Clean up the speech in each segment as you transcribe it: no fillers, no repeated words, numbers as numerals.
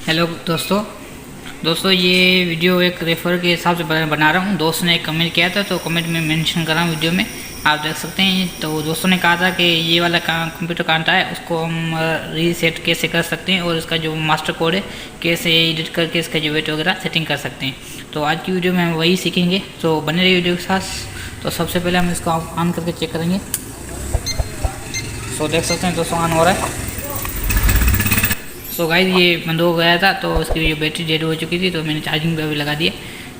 Hello दोस्तों ये video एक रेफर के हिसाब से बना रहा हूँ। दोस्त ने एक कमेंट किया था तो कमेंट में मेंशन कर रहा हूँ वीडियो में, आप देख सकते हैं। तो दोस्तों ने कहा था कि ये वाला कंप्यूटर कांटा है उसको हम रीसेट कैसे कर सकते हैं और इसका जो मास्टर कोड है कैसे एडिट करके इसका जो वेट वगैरह सेटिंग कर सकते हैं। तो आज की वीडियो में हम वही सीखेंगे, तो बने रहिए वीडियो के साथ। तो सबसे पहले हम इसको ऑन करके चेक करेंगे। तो देख सकते हैं दोस्तों ऑन हो रहा है। सो गाइस ये बंद हो गया था तो इसकी जो बैटरी डेड हो चुकी थी, तो मैंने चार्जिंग पे अभी लगा दिया।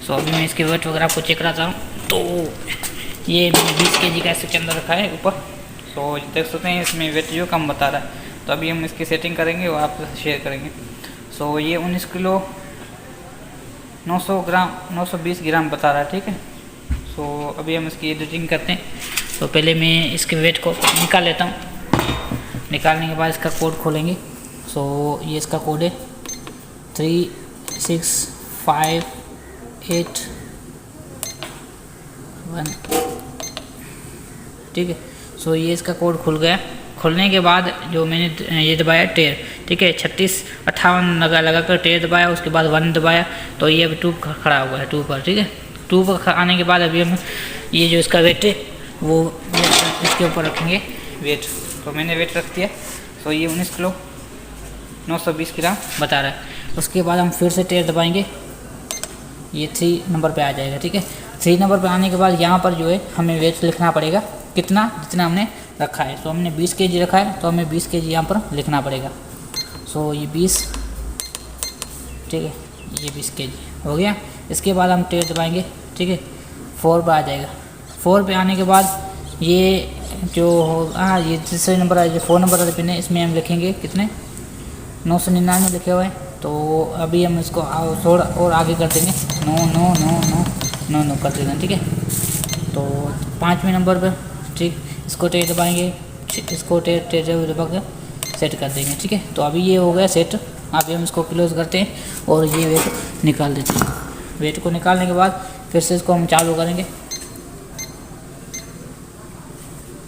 सो अभी मैं इसके वेट वगैरह आपको चेक कराता हूँ। तो ये मैंने 20 kg का इसके अंदर रखा है ऊपर। सो देख सकते हैं इसमें वेट जो कम बता रहा है। तो अभी हम इसकी सेटिंग करेंगे और आपसे शेयर करेंगे। सो ये 19 किलो 920 ग्राम बता रहा है, ठीक है। सो अभी हम इसकी एडिटिंग करते हैं। तो पहले मैं इसके वेट को निकाल लेता हूँ। निकालने के बाद इसका कोड खोलेंगे। सो ये इसका कोड है 36581, ठीक है। सो ये इसका कोड खुल गया। खुलने के बाद जो मैंने ये दबाया टेर, ठीक है, 3658 लगा कर टेर दबाया, उसके बाद 1 दबाया तो ये अभी 2 खड़ा हुआ है 2 पर, ठीक है। 2 पर आने के बाद अभी हम ये जो इसका वेट है वो इसके ऊपर रखेंगे वेट। तो मैंने वेट रख दिया। तो ये 19 किलो 920 ग्राम बता रहा है। उसके बाद हम फिर से टेर दबाएंगे, ये 3 नंबर पे आ जाएगा, ठीक है। 3 नंबर पे आने के बाद यहाँ पर जो है हमें वेट लिखना पड़ेगा कितना, जितना हमने रखा है। तो हमने 20 kg रखा है तो हमें 20 kg यहाँ पर लिखना पड़ेगा। सो ये 20, ठीक है, ये 20 kg हो गया। इसके बाद हम टेर दबाएंगे, ठीक है, 4 पे आ जाएगा। 4 पे आने के बाद ये जो होगा ये तीसरे नंबर है, जो 4 नंबर वाले पिन है, इसमें हम लिखेंगे कितने 999 लिखे हुए हैं। तो अभी हम इसको थोड़ा और आगे कर देंगे, 9 कर देंगे, ठीक है। तो 5वें नंबर पर, ठीक, इसको टेर दबाएंगे, इसको टेर दबा के सेट कर देंगे, ठीक है। तो अभी ये हो गया सेट। अभी हम इसको क्लोज करते हैं और ये वेट निकाल देते हैं। वेट को निकालने के बाद फिर से इसको हम चालू करेंगे,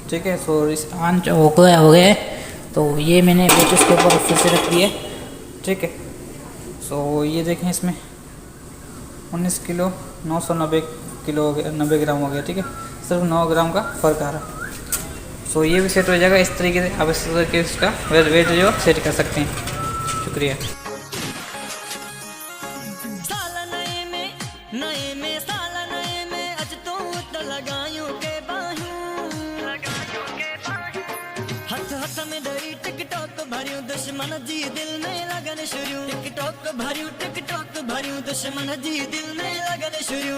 ठीक है। सो इस ऑन हो गया है। तो ये मैंने वेट इसके ऊपर फिर से रख दिया, ठीक है। सो ये देखें इसमें 19 किलो 990 ग्राम हो गया, ठीक है। सिर्फ 9 ग्राम का फ़र्क आ रहा। सो ये भी सेट हो जाएगा इस तरीके से। आप इस तरीके से इसका वेट जो सेट कर सकते हैं। शुक्रिया। हथ में धरी टिकटॉक भरियो दुश्मन जी दिल में लगन शुरू। टिकटॉक भरियो दुश्मन जी दिल में लगन शुरू।